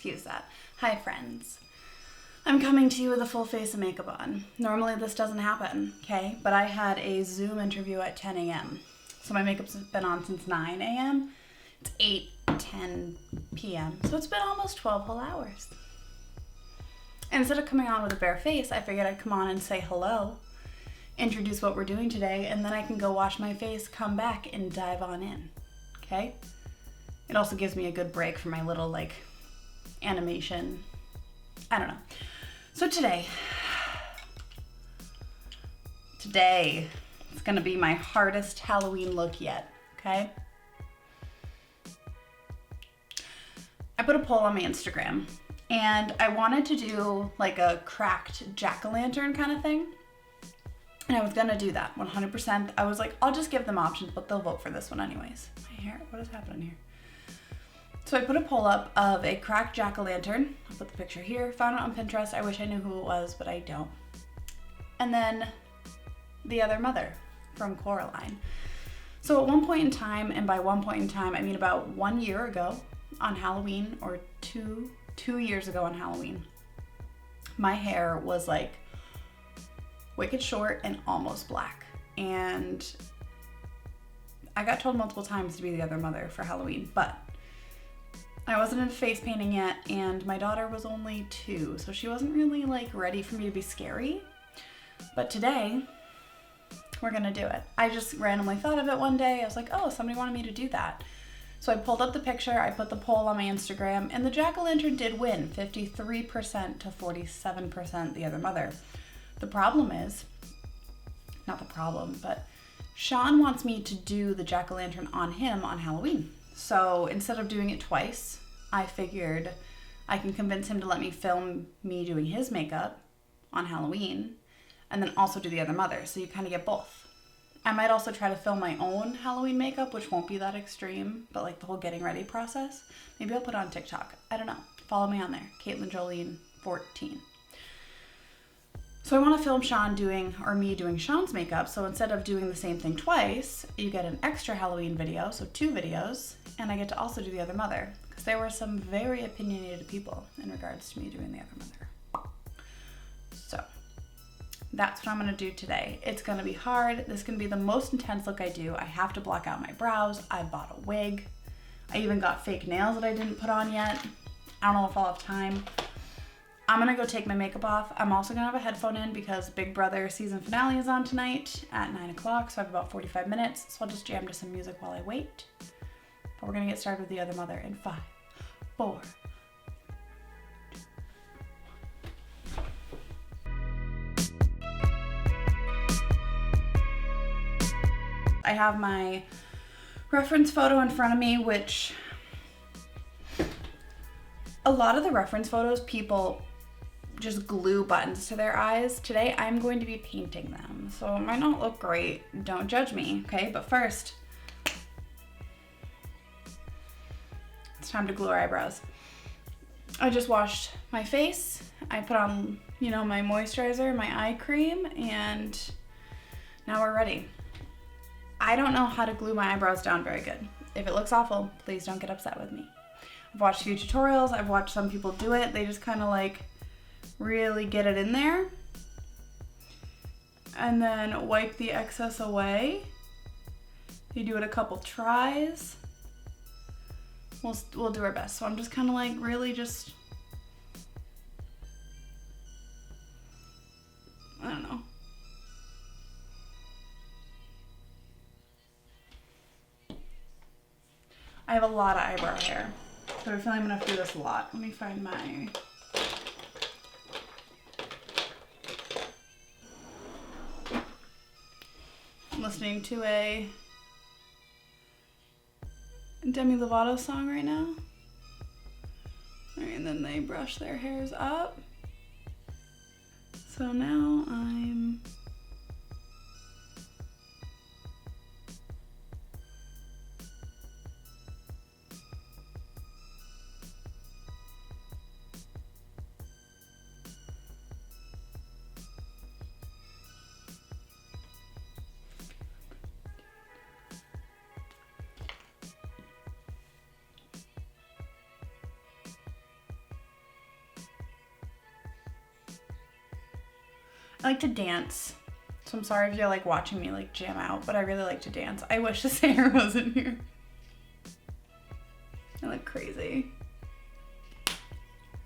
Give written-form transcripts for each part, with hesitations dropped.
excuse that. Hi friends. I'm coming to you with a full face of makeup on. Normally this doesn't happen, okay? But I had a Zoom interview at 10 a.m. So my makeup's been on since 9 a.m. It's 8:10 p.m. So it's been almost 12 whole hours. And instead of coming on with a bare face, I figured I'd come on and say hello, introduce what we're doing today, and then I can go wash my face, come back, and dive on in, okay? It also gives me a good break from my little, like, animation. I don't know. So today, it's gonna be my hardest Halloween look yet, okay? I put a poll on my Instagram, and I wanted to do like a cracked jack-o'-lantern kind of thing. And I was gonna do that 100%. I was like, I'll just give them options, but they'll vote for this one anyways. My hair, what is happening here? So I put a poll up of a cracked jack-o'-lantern. I'll put the picture here. Found it on Pinterest. I wish I knew who it was, but I don't. And then the other mother from Coraline. So at one point in time, and by one point in time, I mean about 1 year ago on Halloween, or two years ago on Halloween, my hair was like wicked short and almost black. And I got told multiple times to be the other mother for Halloween, but I wasn't into face painting yet, and my daughter was only 2, so she wasn't really like ready for me to be scary. But today, we're gonna do it. I just randomly thought of it one day. I was like, oh, somebody wanted me to do that. So I pulled up the picture, I put the poll on my Instagram, and the jack-o'-lantern did win, 53% to 47% the other mother. The problem is, not the problem, but Sean wants me to do the jack-o'-lantern on him on Halloween. So instead of doing it twice, I figured I can convince him to let me film me doing his makeup on Halloween and then also do the other mother. So you kind of get both. I might also try to film my own Halloween makeup, which won't be that extreme, but like the whole getting ready process. Maybe I'll put it on TikTok. I don't know. Follow me on there. Caitlin Jolene 14. So I want to film me doing Sean's makeup. So instead of doing the same thing twice, you get an extra Halloween video, so 2 videos, and I get to also do the other mother, because there were some very opinionated people in regards to me doing the other mother. So that's what I'm going to do today. It's going to be hard. This is going to be the most intense look I do. I have to block out my brows. I bought a wig. I even got fake nails that I didn't put on yet. I don't know if I'll have time. I'm gonna go take my makeup off. I'm also gonna have a headphone in because Big Brother season finale is on tonight at 9 o'clock, so I have about 45 minutes. So I'll just jam to some music while I wait. But we're gonna get started with the other mother in 5, 4. I have my reference photo in front of me, which a lot of the reference photos, people just glue buttons to their eyes. Today, I'm going to be painting them. So it might not look great. Don't judge me, okay? But first, it's time to glue our eyebrows. I just washed my face. I put on, my moisturizer, my eye cream, and now we're ready. I don't know how to glue my eyebrows down very good. If it looks awful, please don't get upset with me. I've watched a few tutorials. I've watched some people do it. They just kind of like really get it in there and then wipe the excess away. You do it a couple tries. We'll do our best. So I'm just kind of like really just, I don't know. I have a lot of eyebrow hair, so I feel like I'm gonna have to do this a lot. Let me find my, I'm listening to a Demi Lovato song right now. All right, and then they brush their hairs up. So now I'm I like to dance. So I'm sorry if you're like watching me like jam out, but I really like to dance. I wish this hair wasn't here. I look crazy.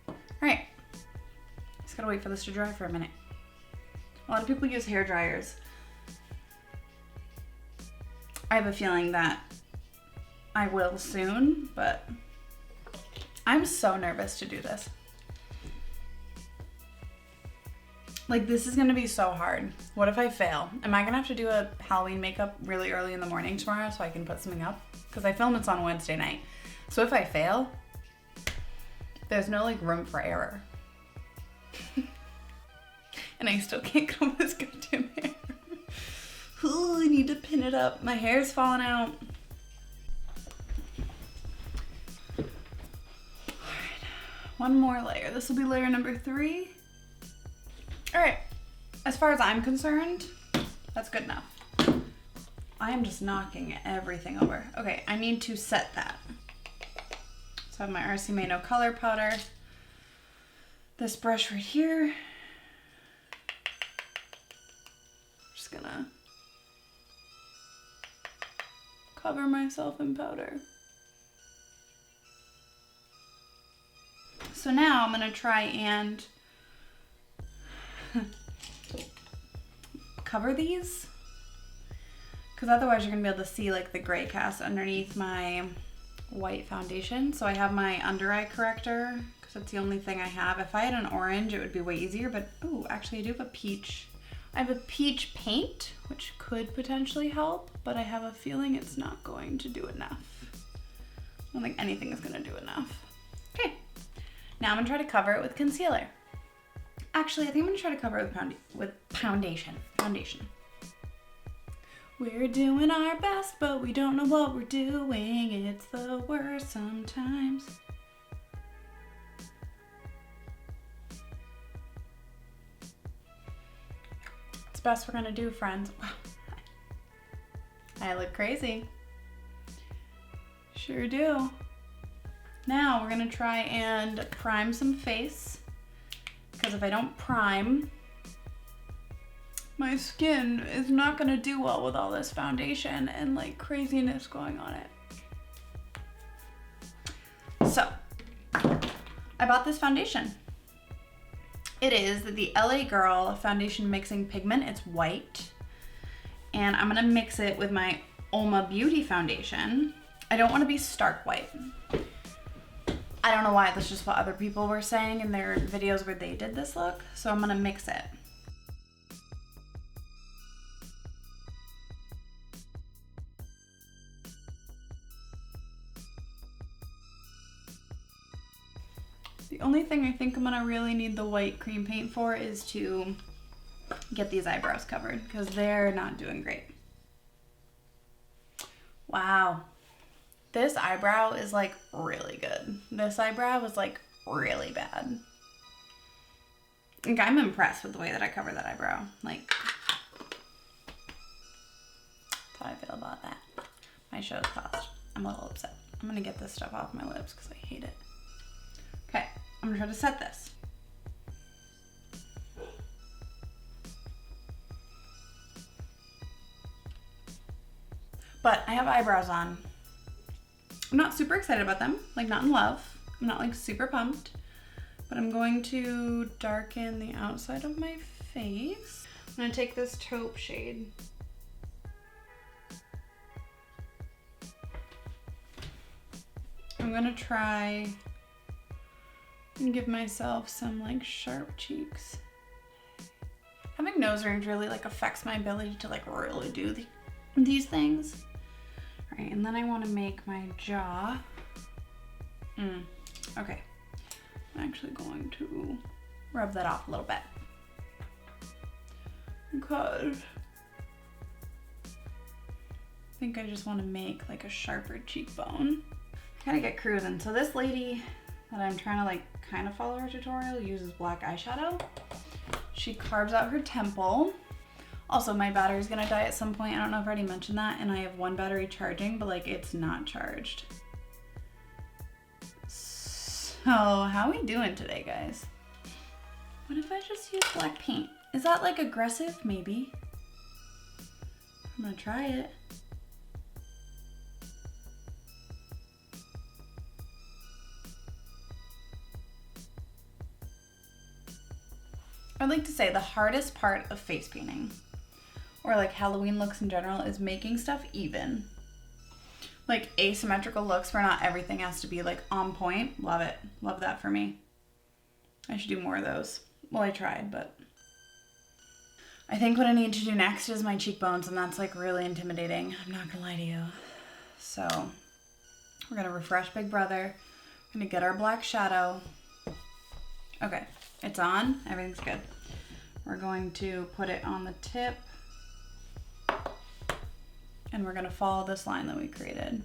All right, just gotta wait for this to dry for a minute. A lot of people use hair dryers. I have a feeling that I will soon, but I'm so nervous to do this. Like, this is gonna be so hard. What if I fail? Am I gonna have to do a Halloween makeup really early in the morning tomorrow so I can put something up? Because I film it's on Wednesday night. So if I fail, there's no like room for error. And I still can't get over this goddamn hair. Ooh, I need to pin it up. My hair's falling out. Alright, one more layer. This will be layer number 3. Alright, as far as I'm concerned, that's good enough. I am just knocking everything over. Okay, I need to set that. So I have my RC Mano color powder. This brush right here. Just gonna cover myself in powder. So now I'm gonna try and cover these, because otherwise you're gonna be able to see like the gray cast underneath my white foundation. So I have my under eye corrector because that's the only thing I have. If I had an orange it would be way easier, but oh, actually I do have a peach. I have a peach paint, which could potentially help, but I have a feeling it's not going to do enough. I don't think anything is gonna do enough. Okay, now I'm gonna try to cover it with concealer. Actually, I think I'm gonna try to cover it with foundation. We're doing our best, but we don't know what we're doing. It's the worst sometimes. It's the best we're gonna do, friends. I look crazy. Sure do. Now we're gonna try and prime some face. Because if I don't prime, my skin is not gonna do well with all this foundation and like craziness going on it. So, I bought this foundation. It is the LA Girl Foundation Mixing Pigment. It's white. And I'm gonna mix it with my Oma Beauty foundation. I don't wanna be stark white. I don't know why, that's just what other people were saying in their videos where they did this look, so I'm gonna mix it. The only thing I think I'm gonna really need the white cream paint for is to get these eyebrows covered, because they're not doing great. Wow. This eyebrow is like really good. This eyebrow was like really bad. Like, I'm impressed with the way that I covered that eyebrow. Like, that's how I feel about that. My show's paused. I'm a little upset. I'm gonna get this stuff off my lips because I hate it. Okay, I'm gonna try to set this. But I have eyebrows on. I'm not super excited about them, like not in love. I'm not like super pumped, but I'm going to darken the outside of my face. I'm gonna take this taupe shade. I'm gonna try and give myself some like sharp cheeks. Having nose rings really like affects my ability to like really do these things. Right, and then I want to make my jaw. Okay, I'm actually going to rub that off a little bit because I think I just want to make like a sharper cheekbone. Gotta get cruising. So this lady that I'm trying to like kind of follow her tutorial uses black eyeshadow. She carves out her temple. Also, my battery's gonna die at some point. I don't know if I already mentioned that, and I have one battery charging, but like it's not charged. So how are we doing today, guys? What if I just use black paint? Is that like aggressive? Maybe. I'm gonna try it. I'd like to say the hardest part of face painting, or like Halloween looks in general, is making stuff even. Like asymmetrical looks where not everything has to be like on point. Love it. Love that for me. I should do more of those. Well, I tried, but I think what I need to do next is my cheekbones, and that's like really intimidating. I'm not gonna lie to you. So we're gonna refresh Big Brother. We're gonna get our black shadow. Okay, it's on. Everything's good. We're going to put it on the tip, and we're gonna follow this line that we created.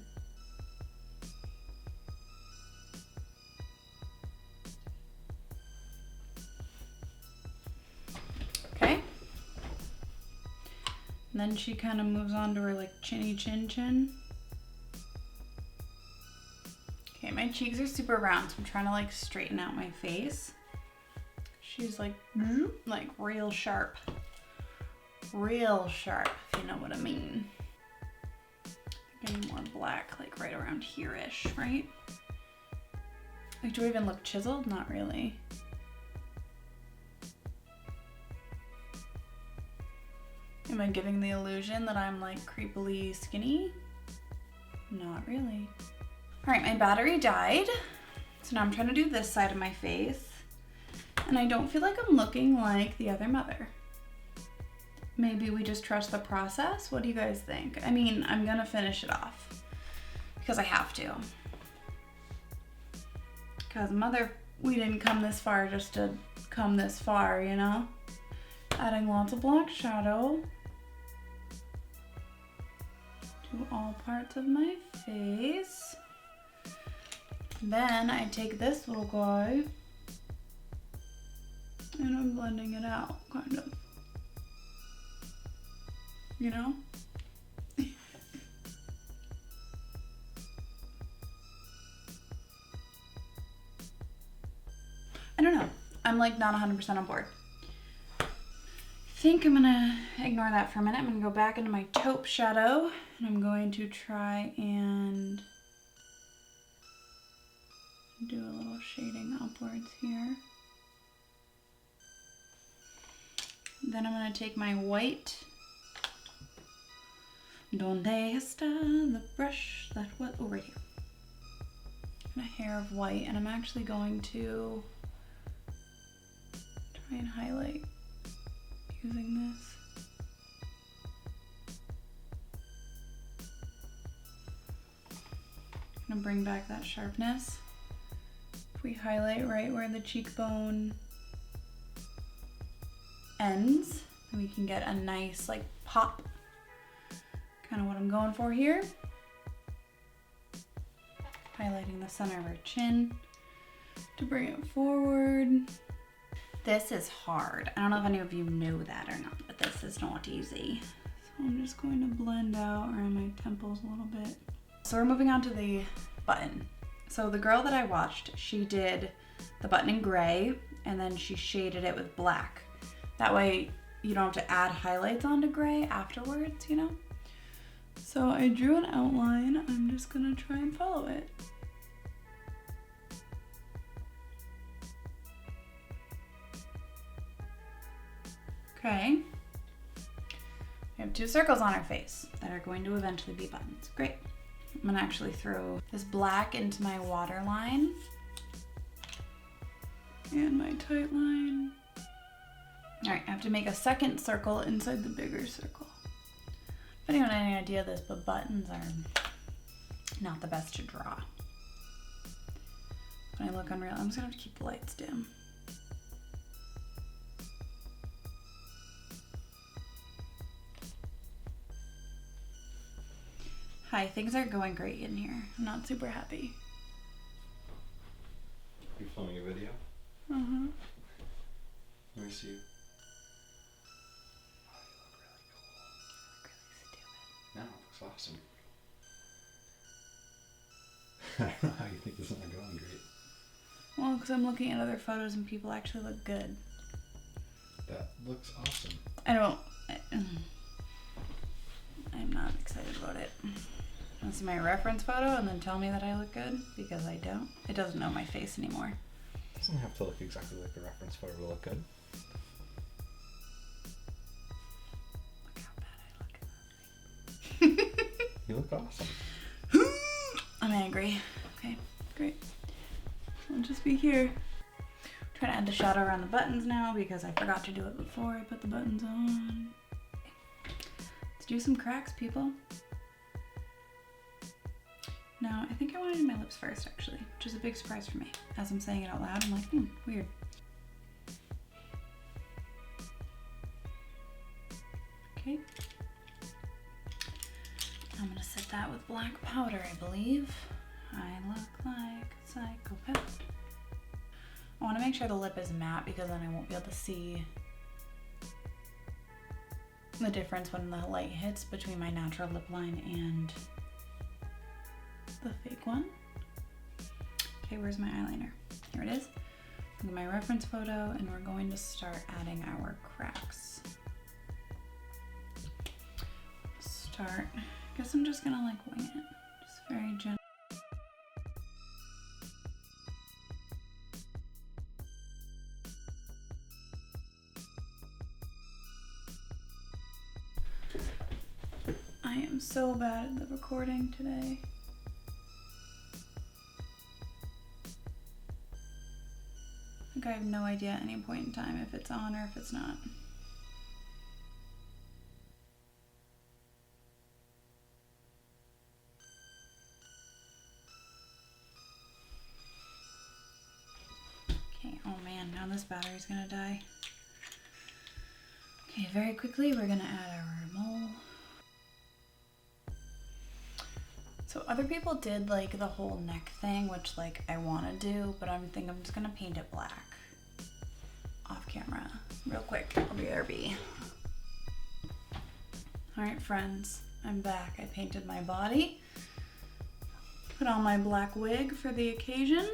Okay. And then she kind of moves on to her like chinny chin. Okay, my cheeks are super round, so I'm trying to like straighten out my face. She's like real sharp. Real sharp, if you know what I mean. I think I need more black, like right around here-ish, right? Like, do I even look chiseled? Not really. Am I giving the illusion that I'm like creepily skinny? Not really. All right, my battery died. So now I'm trying to do this side of my face. And I don't feel like I'm looking like the other mother. Maybe we just trust the process? What do you guys think? I mean, I'm gonna finish it off because I have to. Because mother, we didn't come this far just to come this far, you know? Adding lots of black shadow to all parts of my face. Then I take this little guy and I'm blending it out, kind of. You know? I don't know. I'm like not 100% on board. I think I'm gonna ignore that for a minute. I'm gonna go back into my taupe shadow and I'm going to try and do a little shading upwards here. Then I'm gonna take my white Donde está the brush that was over here? And a hair of white, and I'm actually going to try and highlight using this. I'm gonna bring back that sharpness. If we highlight right where the cheekbone ends, then we can get a nice like pop. Kind of what I'm going for here. Highlighting the center of her chin to bring it forward. This is hard. I don't know if any of you know that or not, but this is not easy. So I'm just going to blend out around my temples a little bit. So we're moving on to the button. So the girl that I watched, she did the button in gray and then she shaded it with black. That way you don't have to add highlights onto gray afterwards, you know? So I drew an outline. I'm just gonna try and follow it. Okay. We have 2 circles on our face that are going to eventually be buttons. Great. I'm gonna actually throw this black into my waterline and my tight line. All right, I have to make a second circle inside the bigger circle. If anyone had any idea of this, but buttons are not the best to draw. When I look unreal, I'm just gonna have to keep the lights dim. Hi, things are going great in here. I'm not super happy. You're filming a video? Uh-huh. Let me see. No, it looks awesome. I don't know how you think this is not going great. Well, because I'm looking at other photos and people actually look good. looks awesome. I'm not excited about it. Want to see my reference photo and then tell me that I look good? Because I don't. It doesn't know my face anymore. It doesn't have to look exactly like the reference photo to look good. Look how bad I look. You look awesome. I'm angry. Okay, great. I'll just be here. I'm trying to add the shadow around the buttons now because I forgot to do it before I put the buttons on. Let's do some cracks, people. Now, I think I want to do my lips first, actually, which is a big surprise for me. As I'm saying it out loud, I'm like, weird. Okay. I'm gonna set that with black powder, I believe. I look like a psychopath. I want to make sure the lip is matte because then I won't be able to see the difference when the light hits between my natural lip line and the fake one. Okay, where's my eyeliner? Here it is. Look at my reference photo and we're going to start adding our cracks. I guess I'm just gonna like wing it. Just very gentle. I am so bad at the recording today. Like I have no idea at any point in time if it's on or if it's not. Okay, oh man, now this battery's gonna die. Okay, very quickly we're gonna add our mole. So other people did like the whole neck thing, which like I want to do, but I'm just gonna paint it black off camera real quick. I'll be RB. All right, friends, I'm back. I painted my body, put on my black wig for the occasion.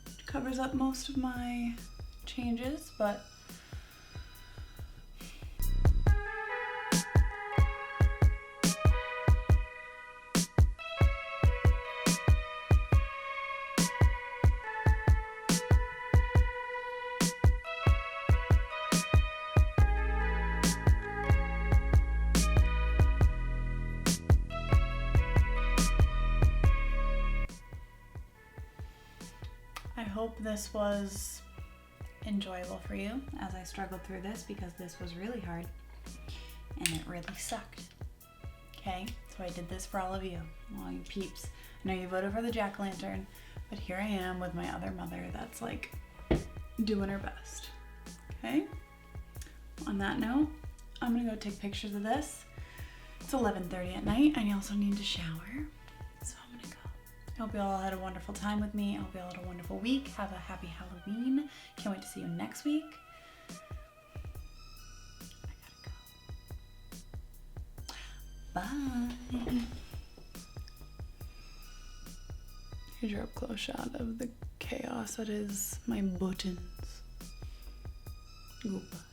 It covers up most of my changes, but I hope this was enjoyable for you as I struggled through this because this was really hard and it really sucked. Okay, so I did this for all of you, all you peeps. I know you voted for the jack-o'-lantern, but here I am with my other mother that's like doing her best. Okay, on that note, I'm gonna go take pictures of this. It's 11:30 at night. I also need to shower. So I'm gonna go. I hope you all had a wonderful time with me. I hope you all had a wonderful week. Have a happy Halloween. Can't wait to see you next week. I gotta go. Bye. Here's your up close shot of the chaos that is my buttons. Goodbye.